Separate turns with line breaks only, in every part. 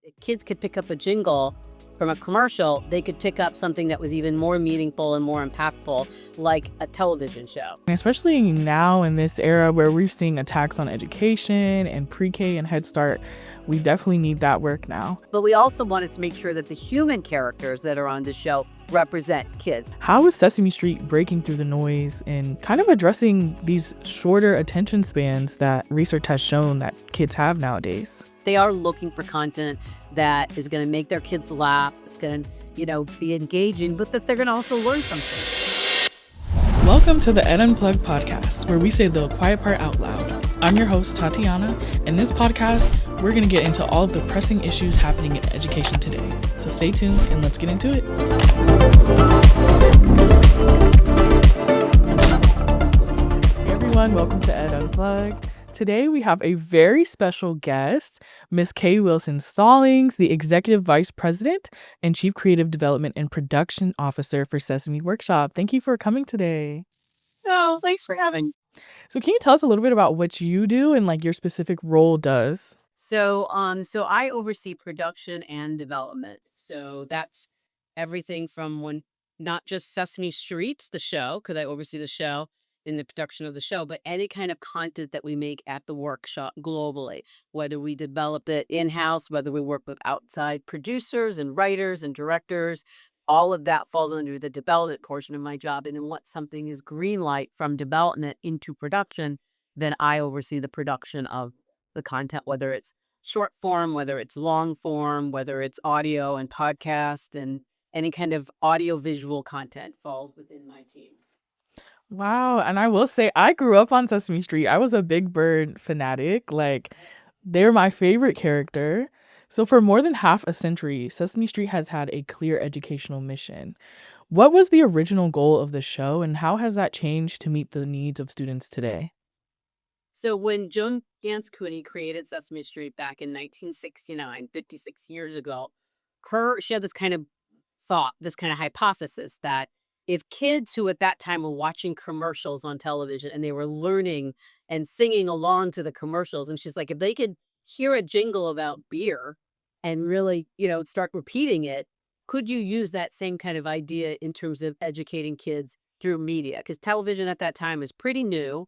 If kids could pick up a jingle from a commercial, they could pick up something that was even more meaningful and more impactful, like a television show.
Especially now in this era where we're seeing attacks on education and pre-K and Head Start, we definitely need that work now.
But we also wanted to make sure that the human characters that are on the show represent kids.
How is Sesame Street breaking through the noise and kind of addressing these shorter attention spans that research has shown that kids have nowadays?
They are looking for content that is going to make their kids laugh. It's going to, be engaging, but that they're going to also learn something.
Welcome to the Ed Unplugged podcast, where we say the quiet part out loud. I'm your host, Tatiana. In this podcast, we're going to get into all of the pressing issues happening in education today. So stay tuned and let's get into it. Hey everyone, welcome to Ed Unplugged. Today we have a very special guest, Miss Kay Wilson Stallings, the Executive Vice President and Chief Creative Development and Production Officer for Sesame Workshop. Thank you for coming today.
Oh, thanks for having me.
So can you tell us a little bit about what you do and like your specific role does?
So I oversee production and development. So that's everything from not just Sesame Street, the show, because I oversee the show in the production of the show, but any kind of content that we make at the workshop globally, whether we develop it in-house, whether we work with outside producers and writers and directors, all of that falls under the development portion of my job. And then once something is green light from development into production, then I oversee the production of the content, whether it's short form, whether it's long form, whether it's audio and podcast, and any kind of audio visual content falls within my team.
Wow. And I will say, I grew up on Sesame Street. I was a Big Bird fanatic. Like, they're my favorite character. So for more than half a century, Sesame Street has had a clear educational mission. What was the original goal of the show, and how has that changed to meet the needs of students today?
So when Joan Gans Cooney created Sesame Street back in 1969, 56 years ago, she had this kind of thought, this kind of hypothesis that if kids who at that time were watching commercials on television and they were learning and singing along to the commercials, and she's like, if they could hear a jingle about beer and really, start repeating it, could you use that same kind of idea in terms of educating kids through media? Because television at that time was pretty new.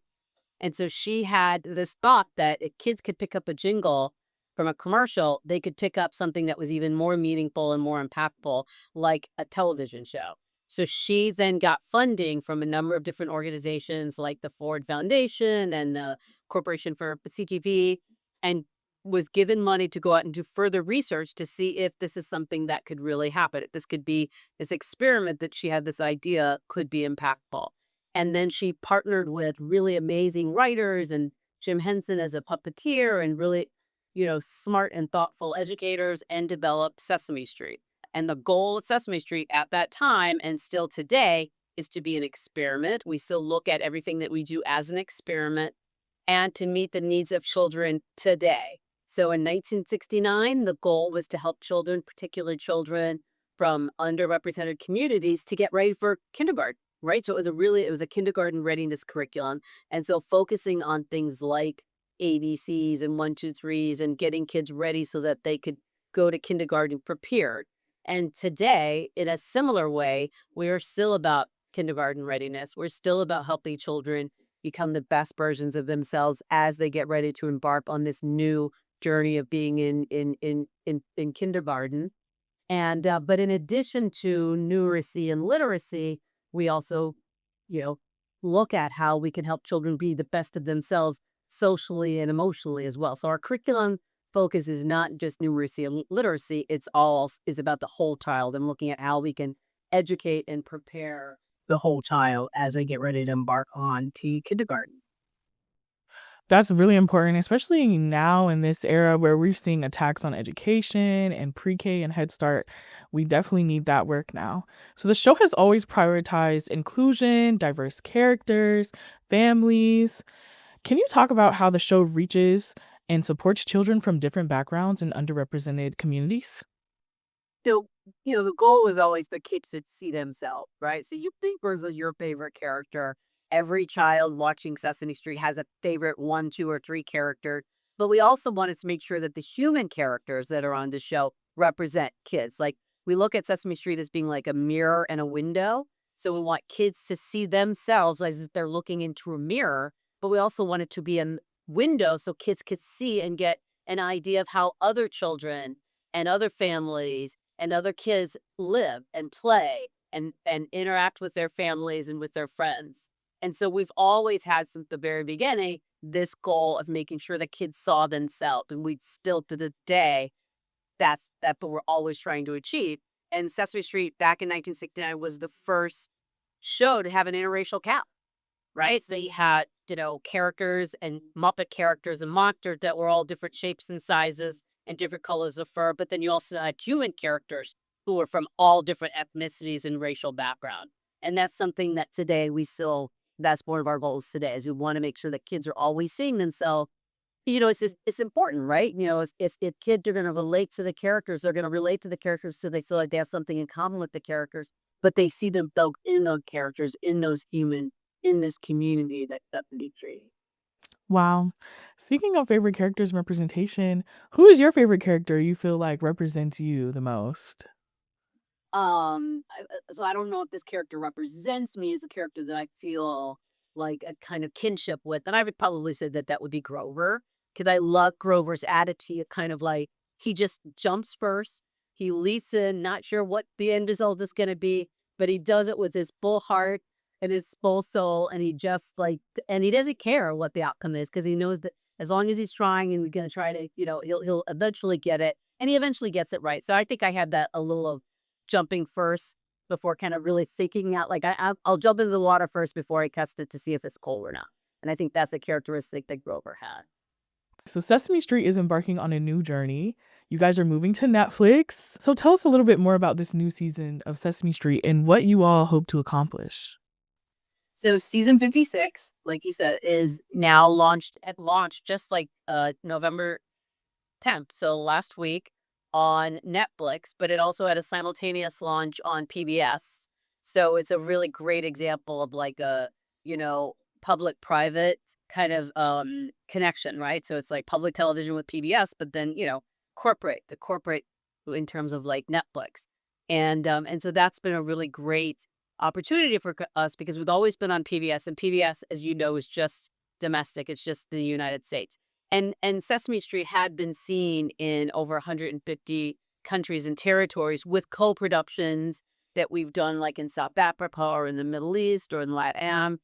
And so she had this thought that if kids could pick up a jingle from a commercial, they could pick up something that was even more meaningful and more impactful, like a television show. So she then got funding from a number of different organizations like the Ford Foundation and the Corporation for CTV, and was given money to go out and do further research to see if this is something that could really happen. If this could be, this experiment that she had this idea could be impactful. And then she partnered with really amazing writers and Jim Henson as a puppeteer and really, smart and thoughtful educators, and developed Sesame Street. And the goal of Sesame Street at that time and still today is to be an experiment. We still look at everything that we do as an experiment and to meet the needs of children today. So in 1969, the goal was to help children, particularly children from underrepresented communities, to get ready for kindergarten. Right. So it was a kindergarten readiness curriculum. And so focusing on things like ABCs and 1, 2, 3s and getting kids ready so that they could go to kindergarten prepared. And today, in a similar way, we are still about kindergarten readiness. We're still about helping children become the best versions of themselves as they get ready to embark on this new journey of being in kindergarten. And but in addition to numeracy and literacy, we also, look at how we can help children be the best of themselves socially and emotionally as well. So our curriculum focus is not just numeracy and literacy. It's about the whole child and looking at how we can educate and prepare the whole child as they get ready to embark on to kindergarten.
That's really important, especially now in this era where we're seeing attacks on education and pre-K and Head Start. We definitely need that work now. So the show has always prioritized inclusion, diverse characters, families. Can you talk about how the show reaches and supports children from different backgrounds and underrepresented communities?
So, the goal is always the kids to see themselves, right? So you think versus your favorite character. Every child watching Sesame Street has a favorite 1, 2, or 3 character But we also wanted to make sure that the human characters that are on the show represent kids. Like, we look at Sesame Street as being like a mirror and a window. So we want kids to see themselves as if they're looking into a mirror, but we also want it to be a window so kids could see and get an idea of how other children and other families and other kids live and play and interact with their families and with their friends. And so we've always had since the very beginning this goal of making sure that kids saw themselves, and we still to this day that's what we're always trying to achieve. And Sesame Street back in 1969 was the first show to have an interracial cast, right? So you had, characters and Muppet characters and monsters that were all different shapes and sizes and different colors of fur. But then you also had human characters who were from all different ethnicities and racial background. And that's something that today that's one of our goals today is we want to make sure that kids are always seeing themselves. It's important, right? It's if kids are going to relate to the characters, they're going to relate to the characters so they feel like they have something in common with the characters, but they see themselves in those characters, in those humans, in this community that Sesame Street.
Wow. Speaking of favorite characters and representation, who is your favorite character you feel like represents you the most?
So I don't know if this character represents me as a character that I feel like a kind of kinship with, and I would probably say that that would be Grover, because I love Grover's attitude, kind of like he just jumps first, he leaps in, not sure what the end result is going to be, but he does it with his full heart and his full soul, and he just like, and he doesn't care what the outcome is because he knows that as long as he's trying and he's going to try to, he'll eventually get it, and he eventually gets it right. So I think I had that a little of jumping first before kind of really thinking out, like, I'll jump into the water first before I test it to see if it's cold or not. And I think that's a characteristic that Grover had.
So Sesame Street is embarking on a new journey. You guys are moving to Netflix. So tell us a little bit more about this new season of Sesame Street and what you all hope to accomplish.
So season 56, like you said, is now launched just like November 10th. So last week on Netflix, but it also had a simultaneous launch on PBS. So it's a really great example of like a, public private kind of connection, right? So it's like public television with PBS, but then, the corporate in terms of like Netflix. And so that's been a really great opportunity for us because we've always been on PBS, and PBS, as you know, is just domestic. It's just the United States. And Sesame Street had been seen in over 150 countries and territories with co-productions that we've done like in South Africa or in the Middle East or in LATAM,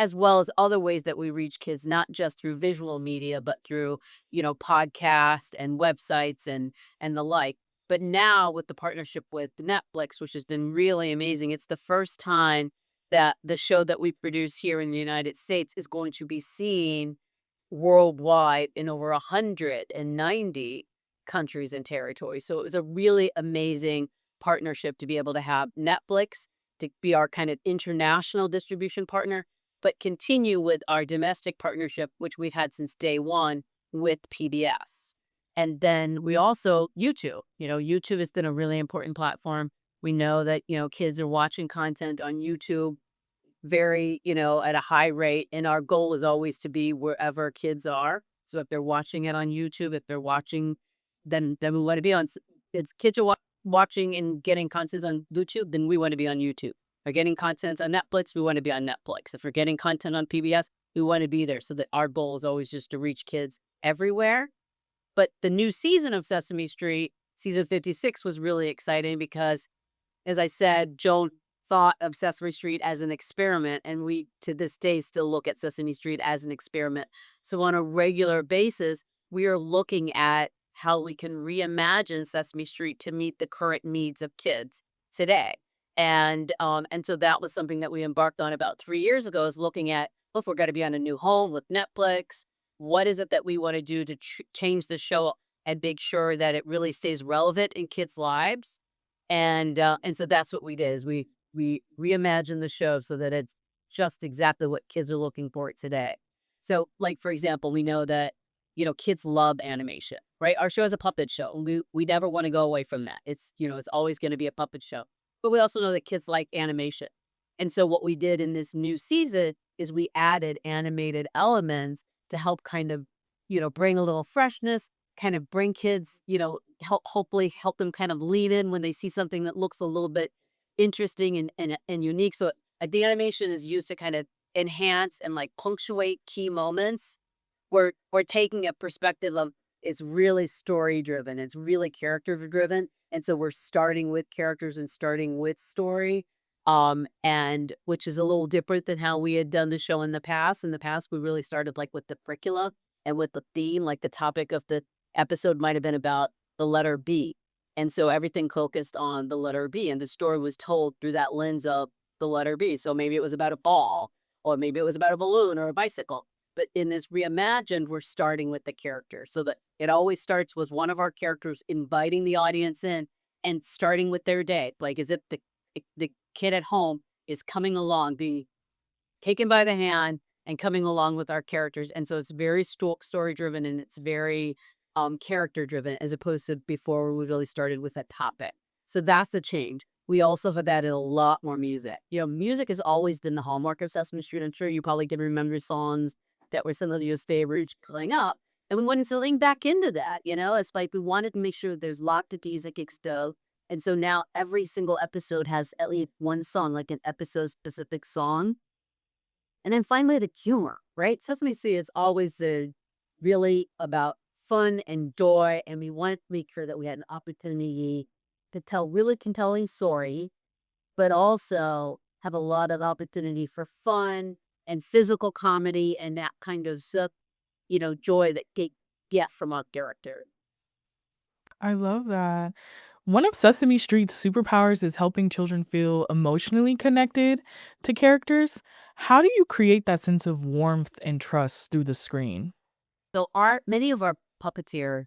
as well as other ways that we reach kids, not just through visual media, but through, podcasts and websites and the like. But now with the partnership with Netflix, which has been really amazing, it's the first time that the show that we produce here in the United States is going to be seen worldwide in over 190 countries and territories. So it was a really amazing partnership to be able to have Netflix to be our kind of international distribution partner, but continue with our domestic partnership, which we've had since day one with PBS. And then we also, YouTube has been a really important platform. We know that, kids are watching content on YouTube very, at a high rate. And our goal is always to be wherever kids are. So if they're watching it on YouTube, if they're watching, then we want to be on, it's kids are watching and getting content on YouTube, then we want to be on YouTube. If they're getting content on Netflix, we want to be on Netflix. If we're getting content on PBS, we want to be there so that our goal is always just to reach kids everywhere. But the new season of Sesame Street, season 56, was really exciting because, as I said, Joan thought of Sesame Street as an experiment, and we, to this day, still look at Sesame Street as an experiment. So on a regular basis, we are looking at how we can reimagine Sesame Street to meet the current needs of kids today. And so that was something that we embarked on about 3 years ago, is looking at, look, we're going to be on a new home with Netflix. What is it that we want to do to change the show and make sure that it really stays relevant in kids' lives? And so that's what we did, is we reimagined the show so that it's just exactly what kids are looking for today. So, like, for example, we know that, kids love animation, right? Our show is a puppet show. We never want to go away from that. It's, it's always going to be a puppet show. But we also know that kids like animation. And so what we did in this new season is we added animated elements to help kind of bring a little freshness, kind of bring kids, hopefully help them kind of lean in when they see something that looks a little bit interesting and unique. So the animation is used to kind of enhance and like punctuate key moments. We're taking a perspective of it's really story driven, it's really character driven, and so we're starting with characters and starting with story, and which is a little different than how we had done the show in the past. In the past, we really started like with the curricula and with the theme, like the topic of the episode might have been about the letter B, and so everything focused on the letter B, and the story was told through that lens of the letter B. So maybe it was about a ball, or maybe it was about a balloon or a bicycle. But in this reimagined, we're starting with the character, so that it always starts with one of our characters inviting the audience in and starting with their day. Like as if the kid at home is coming along, being taken by the hand and coming along with our characters. And so it's very story driven, and it's very character driven, as opposed to before where we really started with a topic. So that's the change. We also have added a lot more music. Music has always been the hallmark of Sesame Street. I'm sure you probably can remember songs that were some of your favorites growing up. And we wanted to link back into that, it's like we wanted to make sure there's locked music external. And so now every single episode has at least one song, like an episode specific song. And then finally, the humor, right? Sesame Street is always really about fun and joy. And we wanted to make sure that we had an opportunity to tell really compelling story, but also have a lot of opportunity for fun and physical comedy and that kind of joy that they get from our character.
I love that. One of Sesame Street's superpowers is helping children feel emotionally connected to characters. How do you create that sense of warmth and trust through the screen?
So many of our puppeteers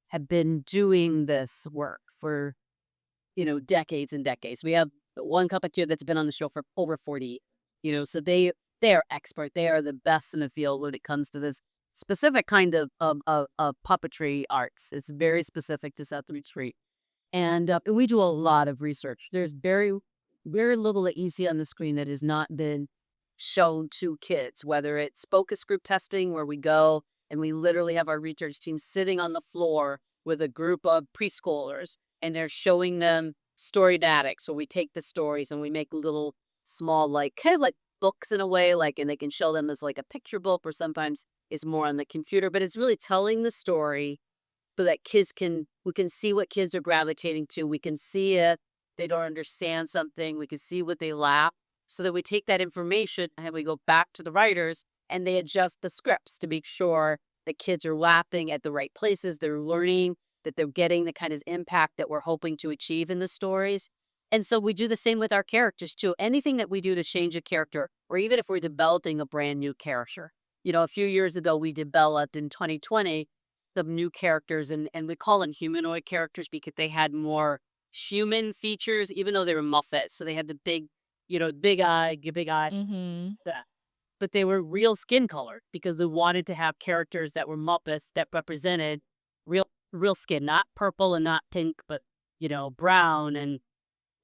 have been doing this work for decades and decades. We have one puppeteer that's been on the show for over 40. So they are expert. They are the best in the field when it comes to this specific kind of puppetry arts. It's very specific to Sesame Street. And we do a lot of research. There's very, very little that you see on the screen that has not been shown to kids, whether it's focus group testing, where we go and we literally have our research team sitting on the floor with a group of preschoolers, and they're showing them story didactics. So we take the stories and we make little small, like kind of like books in a way, like, and they can show them as like a picture book, or sometimes it's more on the computer, but it's really telling the story so that we can see what kids are gravitating to. We can see it. They don't understand something. We can see what they lack, so that we take that information and we go back to the writers and they adjust the scripts to make sure the kids are laughing at the right places. They're learning, that they're getting the kind of impact that we're hoping to achieve in the stories. And so we do the same with our characters too. Anything that we do to change a character, or even if we're developing a brand new character. A few years ago, we developed in 2020 some new characters, and we call them humanoid characters because they had more human features, even though they were Muppets. So they had the big eye,
Mhm.
that. But they were real skin color because they wanted to have characters that were Muppets that represented real skin, not purple and not pink, but brown and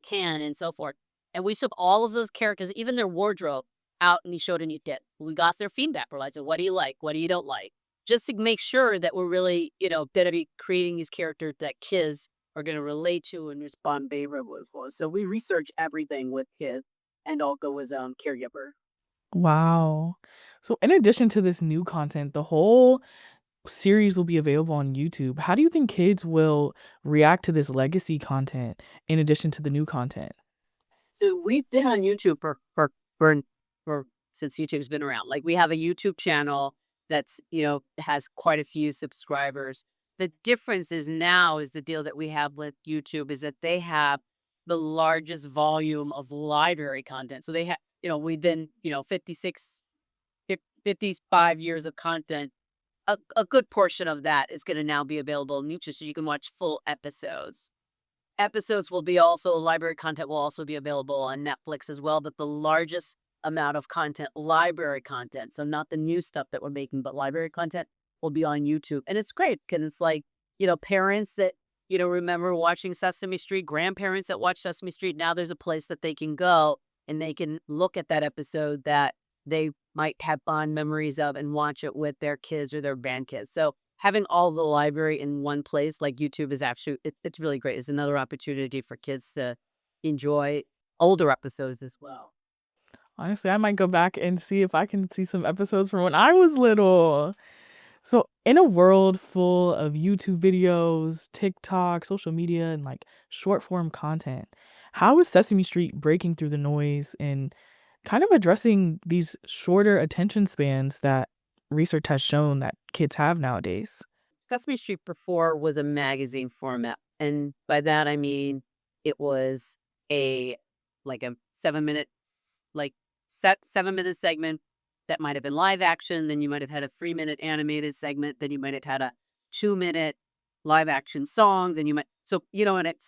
can and so forth. And we took all of those characters, even their wardrobe, out, and we showed a new dip. We got their feedback. We're like, so what do you like? What do you don't like? Just to make sure that we're really, going to be creating these characters that kids are going to relate to and respond favorably for. So we research everything with kids and I'll go as caregiver.
Wow. So, in addition to this new content, the whole series will be available on YouTube. How do you think kids will react to this legacy content in addition to the new content?
So we've been on YouTube for since YouTube's been around. Like we have a YouTube channel that's has quite a few subscribers. The difference is now is the deal that we have with YouTube is that they have the largest volume of library content. So they have we've been 55 years of content. A good portion of that is going to now be available on YouTube, so you can watch full episodes. Episodes will be also library content will also be available on Netflix as well, but the largest amount of content, library content, so not the new stuff that we're making, but library content will be on YouTube. And it's great because it's like, parents that, remember watching Sesame Street, grandparents that watch Sesame Street, now there's a place that they can go and they can look at that episode that they might have fond memories of and watch it with their kids or their grandkids. So having all the library in one place, like YouTube, is actually it's really great. It's another opportunity for kids to enjoy older episodes as well.
Honestly, I might go back and see if I can see some episodes from when I was little. So, in a world full of YouTube videos, TikTok, social media, and like short form content, how is Sesame Street breaking through the noise and kind of addressing these shorter attention spans that research has shown that kids have nowadays?
Sesame Street before was a magazine format, and by that I mean it was a like a 7 minute like set 7 minute segment that might have been live action. Then you might have had a 3 minute animated segment. Then you might have had a 2 minute live action song. Then you might so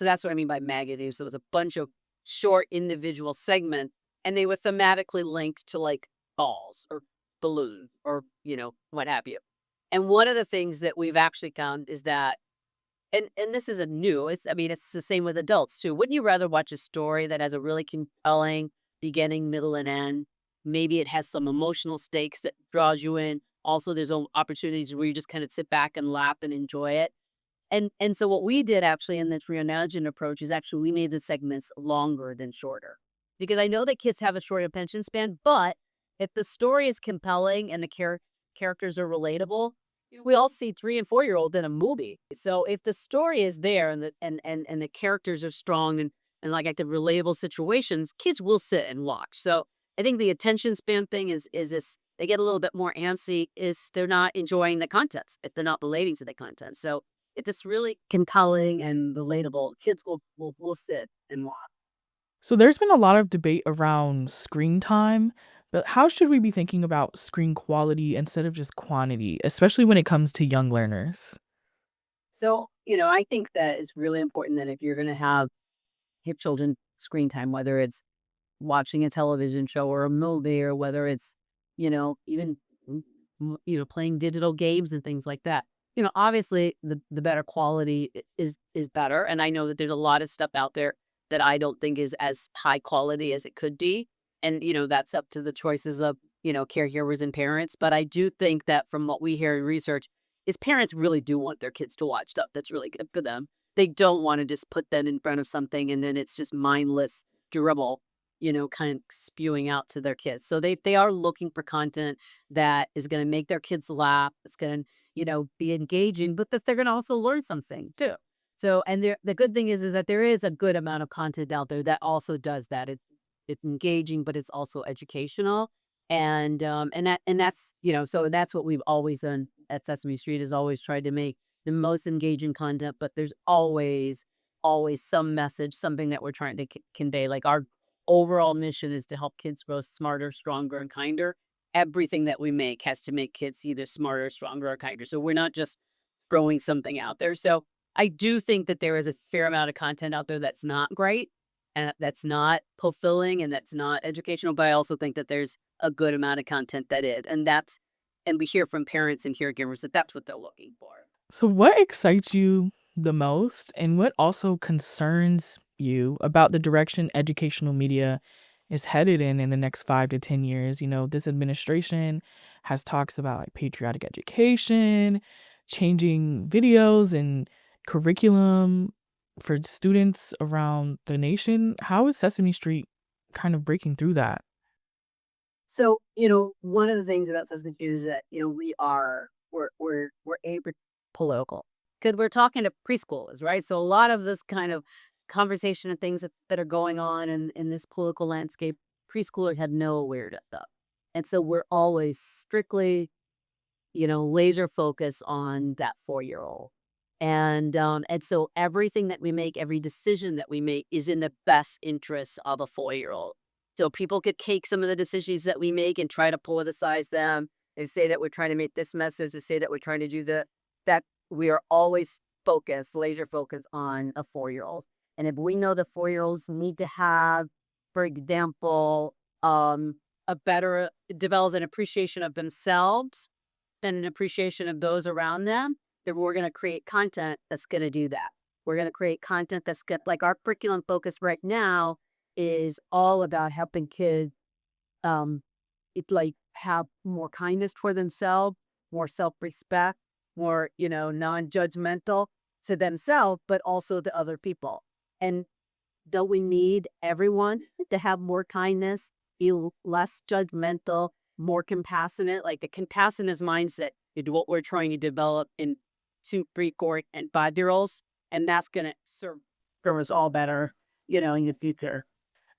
that's what I mean by magazine. So it was a bunch of short individual segments, and they were thematically linked to like balls or balloons or what have you. And one of the things that we've actually found is that, and this isn't new. It's the same with adults too. Wouldn't you rather watch a story that has a really compelling beginning, middle, and end? Maybe it has some emotional stakes that draws you in. Also, there's opportunities where you just kind of sit back and laugh and enjoy it. And so what we did actually in this reimagined approach is actually we made the segments longer than shorter. Because I know that kids have a short attention span, but if the story is compelling and the characters are relatable, we all see 3 and 4 year old in a movie. So if the story is there and the characters are strong and like at the relatable situations, kids will sit and watch. So I think the attention span thing is this they get a little bit more antsy is they're not enjoying the content if they're not relating to the content. So if it's really compelling and relatable, kids will sit and watch.
So, there's been a lot of debate around screen time, but how should we be thinking about screen quality instead of just quantity, especially when it comes to young learners?
So, I think that it's really important that if you're going to have children screen time, whether it's watching a television show or a movie, or whether it's, even, playing digital games and things like that. Obviously the better quality is better. And I know that there's a lot of stuff out there that I don't think is as high quality as it could be. And, that's up to the choices of, caregivers and parents. But I do think that from what we hear in research is parents really do want their kids to watch stuff that's really good for them. They don't want to just put them in front of something and then it's just mindless dribble, kind of spewing out to their kids. So they are looking for content that is going to make their kids laugh. It's going to, be engaging, but that they're going to also learn something too. So, and the good thing is that there is a good amount of content out there that also does that. It's engaging, but it's also educational, and that's so that's what we've always done at Sesame Street is always tried to make the most engaging content. But there's always some message, something that we're trying to convey. Like our overall mission is to help kids grow smarter, stronger, and kinder. Everything that we make has to make kids either smarter, stronger, or kinder. So we're not just throwing something out there. So I do think that there is a fair amount of content out there that's not great and that's not fulfilling and that's not educational. But I also think that there's a good amount of content that is. And we hear from parents and caregivers that that's what they're looking for.
So, what excites you the most, and what also concerns you about the direction educational media is headed in the next 5 to 10 years? This administration has talks about like patriotic education, changing videos and curriculum for students around the nation. How is Sesame Street kind of breaking through that?
So, one of the things about Sesame Street is that, we're political. Because we're talking to preschoolers, right? So a lot of this kind of conversation and things that are going on in this political landscape, preschoolers have no awareness of. And so we're always strictly, laser focused on that 4 year old. And so everything that we make, every decision that we make is in the best interest of a 4 year old. So people could take some of the decisions that we make and try to politicize them and say that we're trying to make this message, to say that we're trying to do that we are always focused, laser focused on a 4 year old. And if we know the 4 year olds need to have, for example, a better develops an appreciation of themselves and an appreciation of those around them, then we're going to create content that's going to do that. We're going to create content that's good. Like our curriculum focus right now is all about helping kids um,
it like have more kindness toward themselves, more self-respect, more, non-judgmental to themselves, but also to other people. And don't we need everyone to have more kindness, be less judgmental, more compassionate? Like the compassionate mindset is what we're trying to develop in 2, 3, 4, and 5-year-olds. And that's going to serve us all better, in the future.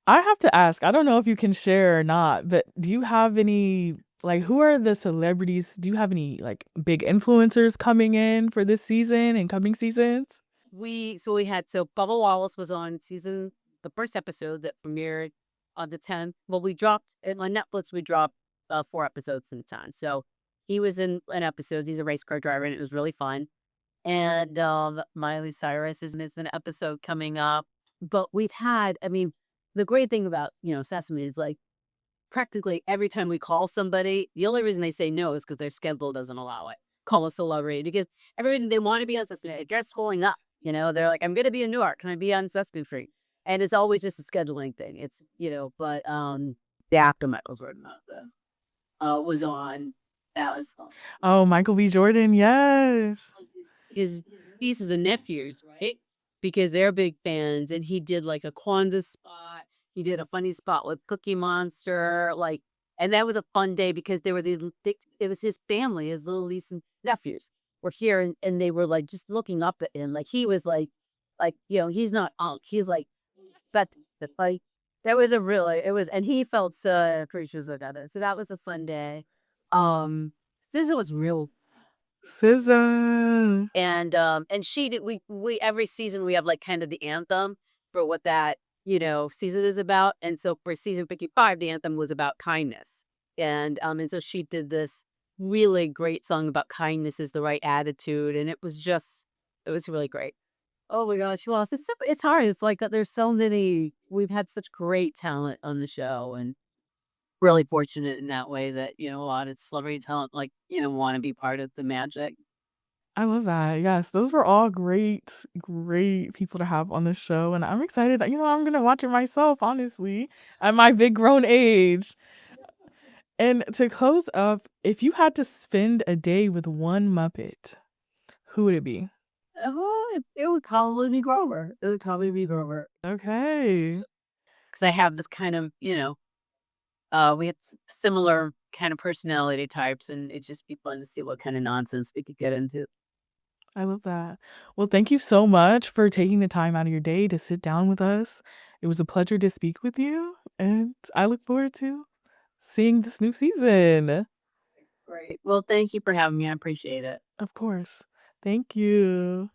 I have to ask, I don't know if you can share or not, but do you have any like who are the celebrities? Do you have any like big influencers coming in for this season and coming seasons?
So Bubba Wallace was on the first episode that premiered on the 10th. Well, we dropped it on Netflix. We dropped 4 episodes in time. So he was in an episode. He's a race car driver, and it was really fun. And Miley Cyrus is in an episode coming up. But I mean, the great thing about Sesame is like practically every time we call somebody, the only reason they say no is because their schedule doesn't allow it. Call a celebrity because everybody they want to be on Sesame. They're scrolling up. They're like, I'm gonna be in Newark. Can I be on Sesame Street? And it's always just a scheduling thing. It's but the aftermath over was on. That was
Oh, Michael B. Jordan, yes.
his nieces and nephews, right? Because they're big fans, and he did like a Kwanzaa spot. He did a funny spot with Cookie Monster, and that was a fun day because there were it was his family, his little niece and nephews were here, and they were like just looking up at him, like he was like he's not Unc, he's like, but like that was and he felt so appreciative of it. So that was a fun day. This was real.
SZA.
And she did we every season we have like kind of the anthem for what that, season is about. And so for season 55, the anthem was about kindness. And so she did this really great song about kindness is the right attitude. And it was really great. Oh my gosh. Well, it's hard. It's like there's so many, we've had such great talent on the show, and really fortunate in that way that, a lot of celebrity talent, like, want to be part of the magic.
I love that. Yes, those were all great, great people to have on the show. And I'm excited. I'm gonna watch it myself, honestly, at my big grown age. And to close up, if you had to spend a day with one Muppet, who would it be?
Oh, it would probably be Grover. It would probably be Grover.
Okay.
Because I have this kind of, we have similar kind of personality types, and it'd just be fun to see what kind of nonsense we could get into.
I love that. Well, thank you so much for taking the time out of your day to sit down with us. It was a pleasure to speak with you, and I look forward to seeing this new season.
Great. Well, thank you for having me. I appreciate it.
Of course. Thank you.